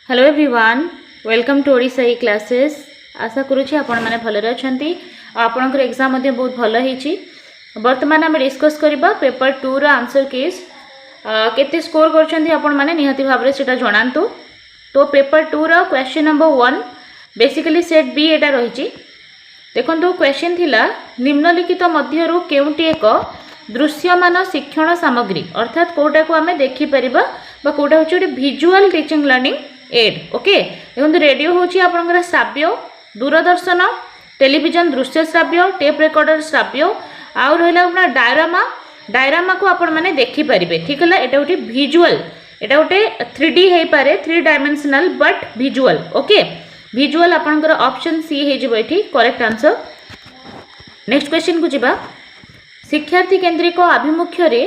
Hello everyone welcome to Odisha E classes. आशा करुँची आपण मैंने भलरे अच्छी आपणकर एग्जाम बहुत भल होती। बर्तमान आम डिस्कस करबा पेपर 2 रो आंसर केस केते स्कोर करछंती आपण माने निहाती भाबरे सेटा जणांतु। तो पेपर 2 रो question number 1 basically set B एटा रहिछि। देखंतु क्वेश्चन थिला निम्नलिखित मध्यरु केउटी एक दृश्यमान शिक्षण सामग्री अर्थात कोटा को आमे देखि परिबा बा कोटा होछि ओटे visual teaching learning aid. Okay देखो रेडियो हूँ आपंकर श्राव्य दूरदर्शन टेलीविजन दृश्य श्राव्य टेप रेकर्डर श्राव्य आउ रहा डायरामा डायरामा को आपण मैंने देखिपारे। ठीक है यहाँ गोटे भिजुआल यहाँ गोटे 3D हो पारे 3 dimensional but visual. Okay visual आपंकर ऑप्शन सी हो करेक्ट आंसर। नेक्स्ट क्वेश्चन को जीवा शिक्षार्थी केन्द्रिक आभिमुख्य रे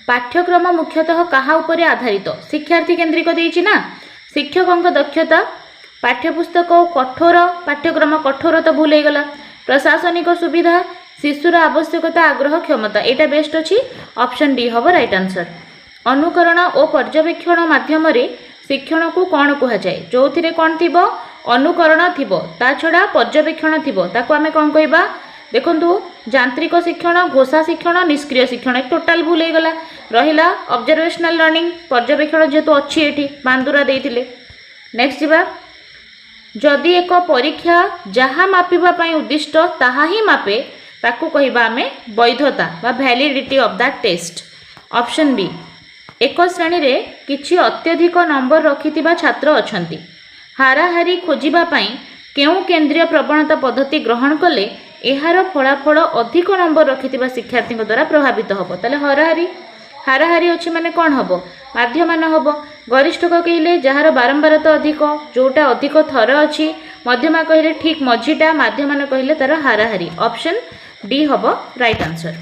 पाठ्यक्रम मुख्यतः कहा उपरे आधारित शिक्षार्थी केन्द्रिक देइछि ना शिक्षकों दक्षता पाठ्यपुस्तक कठोर पाठ्यक्रम कठोर तो भूल गला प्रशासनिक सुविधा शिशुर आवश्यकता आग्रह क्षमता यहाँ बेस्ट अच्छी ऑप्शन डी हम राइट आंसर। अनुकरण और पर्यवेक्षण माध्यम शिक्षण को कौन कह जाए जो थी कौन थी अनुकरण थी ता छड़ा पर्यवेक्षण थी ताको आमे कौन कहबा देखु यांत्रिक शिक्षण घोषा शिक्षण निष्क्रिय शिक्षण एक टोटाल भूल गला रहिला ऑब्जर्वेशनल लर्निंग पर्यवेक्षण जेहेतु अच्छी ये बांदुरा देइथिले। नेक्स्ट जीवा जदि एक परीक्षा जहाँ मापिबा पई उद्दिष्ट ताहा ही मापे ताकू कहबा आमे वैधता बा validity of that test. Option B एक श्रेणी रे किछि अत्यधिक नंबर रखिथिबा छात्र अछंती हाराहारी खोजिबा पई केउ केंद्रीय प्रवणता पद्धति ग्रहण कले एहार फलाफल अधिक नंबर रखिथिबा शिक्षार्थी द्वारा प्रभावित होबो। ताले हाराहारी हाराहारी अच्छी माने कौन हम माध्यमान हम गरिष्ठक कहले जार बारंबारता अधिक जोटा अधिक थर अच्छी मध्यमा कहले ठीक मझीटा माध्यमान कहले तार हाराहारी ऑप्शन डी हम राइट आंसर।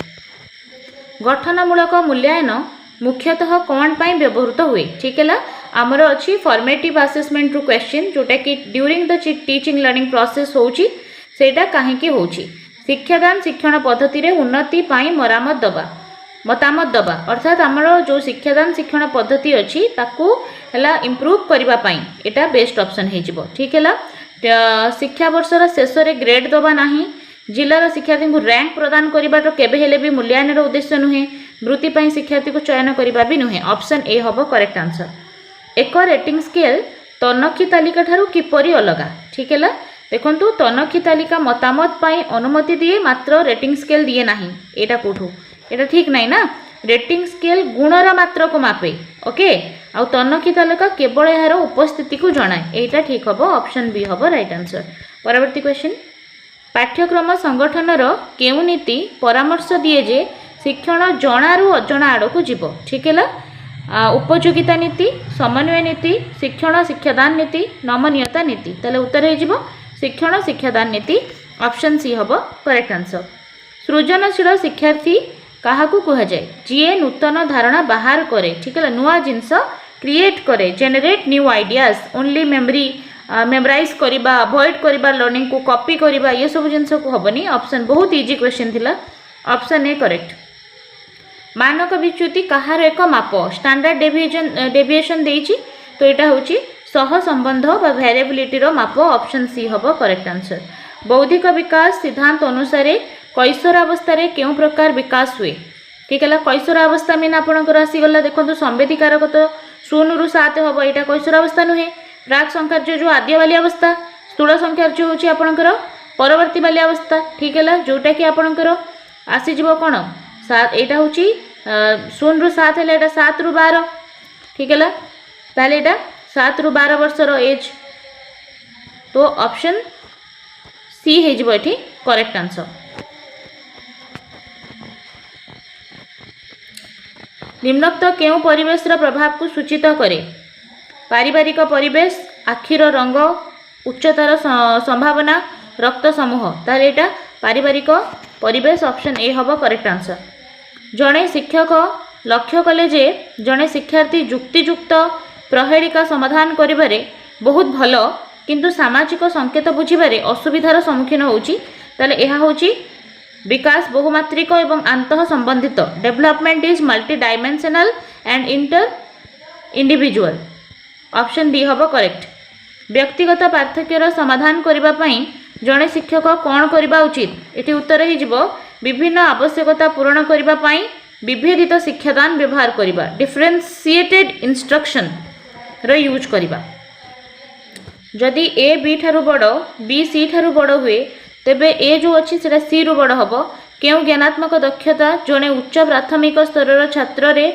गठनमूलक मूल्यांकन मुख्यतः कौन पाई व्यवहृत हुए ठीक है आमर अच्छी फॉर्मेटिव असेसमेंट रु क्वेश्चन जोटा कि during the teaching learning process होची सेटा कहीं होची शिक्षादान शिक्षण पद्धति रे उन्नति पाई मतामत दबा अर्थात आमर जो शिक्षादान शिक्षण पद्धति अच्छी ताकू हला इम्प्रूव करबा पाई एटा बेस्ट ऑप्शन हो ठीक है। शिक्षा वर्षर शेष रे ग्रेड दबा नाही जिलार शिक्षार्थी को रैंक प्रदान करबा तो केबे हेले भी मूल्यांकन उद्देश्य नुहे वृत्ति पाई शिक्षार्थी को चयन करबा भी नुहे ऑप्शन ए हम करेक्ट आंसर। एक रेटिंग स्केल तनखी तालिका ठारू किपरि अलगा ठीक है देखंतु तनखी तालिका मतामत पाई अनुमति दिए मात्र रेटिंग स्केल दिए नाही एटा कोठू एटा ठीक नहीं ना रेटिंग स्केल गुणर मात्र को मापे। ओके आउ तनखी तालिका केवल यार उपस्थिति को जनाए एटा ठीक हम ऑप्शन बी हम राइट आंसर। परवर्ती क्वेश्चन पाठ्यक्रम संगठनर केउ नीति परामर्श दिए जे शिक्षण जणारू अजणा आड़ को जीव ठीक है उपयोगिता नीति समन्वय नीति शिक्षण शिक्षादान नीति नमनीयता नीति ताले उत्तर हो शिक्षण शिक्षादान नीति ऑप्शन सी हम करेक्ट आंसर। सृजनशील शिक्षार्थी क्या कह जाए जी नूतन धारणा बाहर करे ठीक है नुआ जिनस क्रिएट करे generate new ideas only memorise करवा अवॉइड करवा लर्निंग को कॉपी करवा ये सब जिनस को हेनी ऑप्शन बहुत इजी क्वेश्चन थिला ऑप्शन ए करेक्ट। मानक विच्युति कहार एक माप स्टैंडर्ड डेविएशन देइछि तो यहाँ हूँ सह संबंध बा वेरिएबिलिटी रो माप ऑप्शन सी हम करेक्ट आंसर। बौद्धिक विकास सिद्धांत अनुसार कैशोरावस्था केउ प्रकार विकास हुए ठीक है कैशोरावस्था मीन आपणकर आसीगला देखो संवेदिकारक तो 0 ରୁ 7 हम यहाँ कैशोरावस्था नुहे प्राक संकार्य जो आद्य वाली अवस्था स्थूल संकार्य हूँ आपणकर परवर्ती वाली अवस्था ठीक है जोटा कि आपणकर आसीज कौन यहाँ हूँ 0 ରୁ 7 है 7 ରୁ 12 ठीक है ताले यहाँ 7 ରୁ 12 वर्षर एज तो ऑप्शन सी हो करेक्ट आंसर। निम्नोक्त केउ परिवेश प्रभाव को सूचित करे पारिवारिक परिवेश आखिर रंग उच्चतर संभावना रक्त समूह तार यहाँ पारिवारिक परिवेश ऑप्शन ए हम करेक्ट आंसर। जड़े शिक्षक लक्ष्य कले जे जड़े शिक्षार्थी जुक्तियुक्त प्रहेलिका समाधान करिबारे बहुत भल किंतु सामाजिक संकेत बुझीबारे असुविधार सम्मुखीन होउची ताले एहा होउची विकास बहुमात्रिक एवं आंतः संबंधित development is multi dimensional and inter individual option D हम करेक्ट। व्यक्तिगत पार्थक्यर समाधान करने पाई जड़े शिक्षक कौन करवा उचित ये उत्तर हो विभिन्न आवश्यकता पूरण करने पाई विभेदित शिक्षादान व्यवहार करवा डिफरेन्शिएटेड इंस्ट्रक्शन रो यूज करवा जदि ए बी ठारू बड़ बी सी ठारू बड़ हुए तेबे ए जो अच्छी से सी रु बड़ हम क्यों ज्ञानात्मक दक्षता जड़े उच्च प्राथमिक स्तर छात्र रे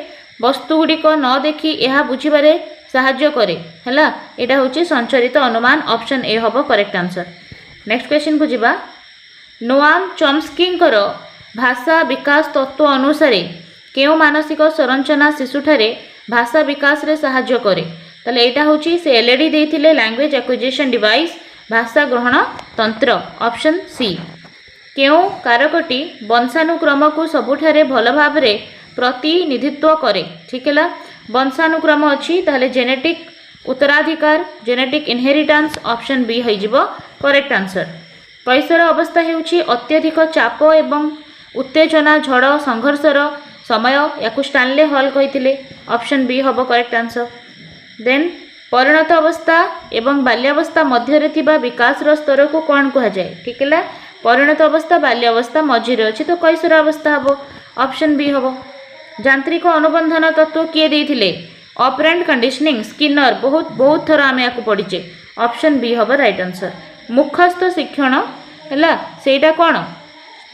वस्तुगुड़िक न देखि यह बुझीबारे साहाय्य करे हैला एटा होची संचरित अनुमान ऑप्शन ए हबो करेक्ट आंसर। नेक्स्ट क्वेश्चन को जिबा नोआम चॉम्स्कींकर भाषा विकास तत्व अनुसार केउ मानसिक संरचना शिशुठारे भाषा विकास रे साहाय्य करे ताले एटा होची से एलईडी देथिले लैंग्वेज एक्विजिशन डिवाइस भाषा ग्रहण तंत्र ऑप्शन सी। केउ कारकटी वंशानुक्रम को सबुठारे भल भाबरे प्रतिनिधित्व करे ठीक है वंशानुक्रम अच्छी ताहले जेनेटिक उत्तराधिकार जेनेटिक इनहेरिटेंस ऑप्शन बी हो करेक्ट आंसर। कैशोर अवस्था हेउची अत्यधिक चाप एवं उत्तेजना झड़ संघर्षर समय या स्टानले हॉल कही ऑप्शन बी हम करेक्ट आंसर। देन परिणत अवस्था एवं बाल्यावस्था मध्य थिबा विकास स्तर को कौन कह जाए ठीक है परिणत अवस्था बाल्यावस्था मझिरे अच्छी तो कैशोर अवस्था हम ऑप्शन बी हम। यांत्रिक अनुबंधन तत्व किए देथिले ऑपरेंट कंडीशनिंग स्किनर बहुत थर आम या पढ़ीचे ऑप्शन बी हम राइट आंसर। मुखस्थ शिक्षण है सेटा कौन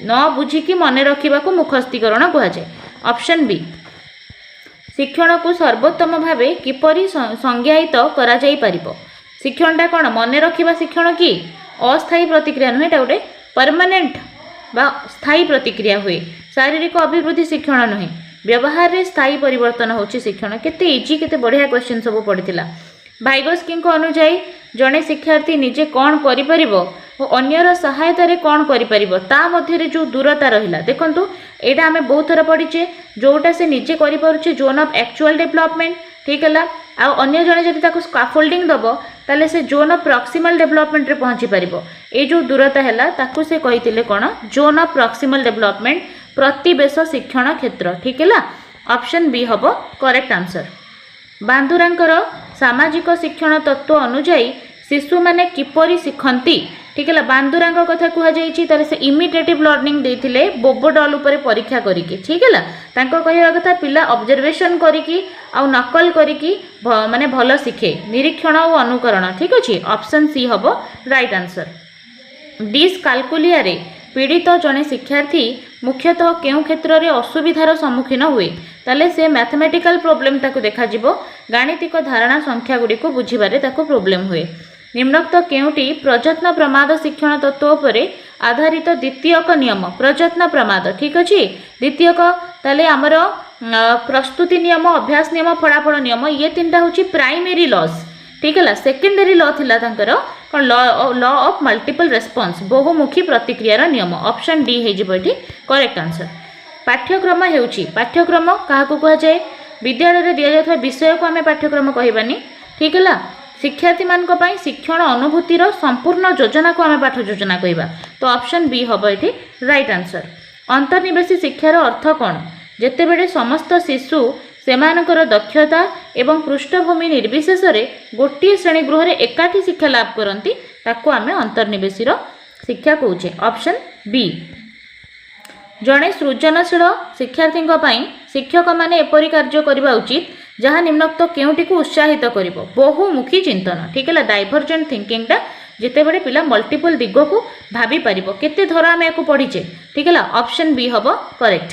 न बुझिकी मन रखा मुखस्थीकरण कहुए ऑप्शन बी। शिक्षण को सर्वोत्तम भाव किपरि संज्ञायित करा जाई परिबो शिक्षणटा कौन मन रखा शिक्षण कि अस्थायी प्रतिक्रिया नुहे गोटे परमानेंट बा स्थायी प्रतिक्रिया हुए शारीरिक अभिवृद्धि शिक्षण नुहे व्यवहार रे स्थायी परिवर्तन होची शिक्षण केते इजी केते बढ़िया क्वेश्चन सब पड़ीला। भाइगोस्की अनुजाई जड़े शिक्षार्थी निजे कौन करिपरिबो और अन्यर सहायता रे कौन करिपरिबो ता मध्य रे जो दूरता रहिला देखंतु एटा हमें बहुत थर पढ़ीचे जोटा से निजे करिपरुचे जोन ऑफ एक्चुअल डेवलपमेंट ठीक है आ अन्य जड़े जदि ताको स्काफोल्डिंग दबो ताले से जोन ऑफ प्रॉक्सिमल डेवलपमेंट रे पहुंची परिबो ए जो दूरता हैला ताकू से कहितिले कोन जोन ऑफ प्रॉक्सिमल डेवलपमेंट प्रतिवेश शिक्षण क्षेत्र ठीक है ऑप्शन बी हम करेक्ट आंसर। बांधुरांकर सामाजिक शिक्षण तत्व अनुजाई शिशु माने किपरि शिखंती ठीक है बांधुरांक कथा कहुई से इमिटेटिव लर्निंग देथिले बोबोडल उपर परीक्षा करिके ठीक है तांको कहवा कथा पिला ऑब्जर्वेशन करिकी आ नकल करिकी माने भल शिखे निरीक्षण और अनुकरण ठीक अच्छे ऑप्शन सी हम राइट आंसर। डिसकाल्कुलिया रे पीड़ित जड़े शिक्षार्थी मुख्यतः केउं क्षेत्र में असुविधार सम्मुखीन हुए ताले से मैथमेटिकल प्रोब्लेम ताकू देखा जिवो गाणितिक धारणा संख्या गुड़ी को बुझीबारे ताकू प्रोब्लेम हुए निम्नोक्त केउटी प्रयत्न प्रमाद शिक्षण तत्व उपरे आधारित द्वितीयक नियम प्रयत्न प्रमाद ठीक अच्छे द्वितीयक ताले आमर प्रस्तुति नियम अभ्यास नियम फलाफल नियम ये तीनटा होची प्राइमरी लॉस ठीक है सेकेंडरी लॉ थिला तांकर कौन लॉ ऑफ मल्टीपल रेस्पॉन्स बहुमुखी प्रतिक्रियार नियम ऑप्शन डी हो करेक्ट आंसर। पाठ्यक्रम हेउची पाठ्यक्रम क्या कह जाए विद्यालय दि जाता विषय को आम पाठ्यक्रम कहबानी ठीक है शिक्षार्थी मानक पई शिक्षण अनुभूतिर संपूर्ण योजना को आम पाठ योजना कहबा तो ऑप्शन बी हम ये राइट आंसर। अंतर्निवेशी शिक्षार अर्थ कौन जेतेबेले समस्त शिशु सेमानकर दक्षता एवं पृष्ठभूमि निर्विशेष गोटे श्रेणीगृह रे एकाठी शिक्षा लाभ करती ताको आमे अंतर्निवेशीर शिक्षा कहुचे ऑप्शन बी। जड़े सृजनशील शिक्षार्थी शिक्षक माने एपरी कार्य करबा उचित जहाँ निम्नोक्त केउटी को उत्साहित करिवो बहुमुखी चिंतन ठीक है डाइभर्जेंट थिंकिंगटा जितेबेले पिला मल्टीपल दिग को भाभी पारिबो केते थर आमे याकू पढ़ीचे ठीक है ऑप्शन बी हम करेक्ट।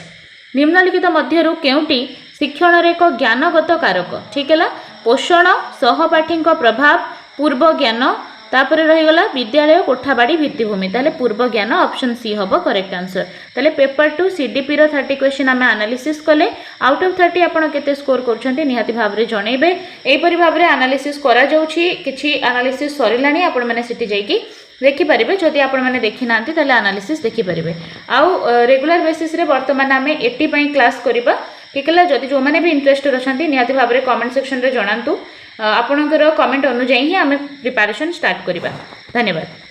निम्नलिखित मध्यरु केउटी शिक्षण एक ज्ञानगत कारक ठीक है पोषण सहपाठी प्रभाव पूर्व ज्ञान तापर रहीगला विद्यालय कोठाबाड़ी भित्तिभूमि ताले पूर्व ज्ञान ऑप्शन सी हम करेक्ट आंसर। ताले पेपर 2 सीडीपी रो 30 क्वेश्चन आम एनालिसिस कले आउट ऑफ 30 आपण केते स्कोर करछन्ते निहाती भाव रे जणैबे एपरि भाव रे एनालिसिस करा जाउछि किछि एनालिसिस सरिलानी आपण माने सिटी जाईकी देखिपारे जदि आपण मैंने देखी ना ताले एनालिसिस देखिपारे आउ रेगुलर बेसिस रे वर्तमान आम 80 पई क्लास करिबा ठीक है जदि जो मैंने भी इंटरेस्टेड अच्छा निहाती भाव में कमेंट सेक्शन रे जणांतु आपणकर कमेंट अनुजाई ही आम प्रिपरेशन स्टार्ट करिबा। धन्यवाद।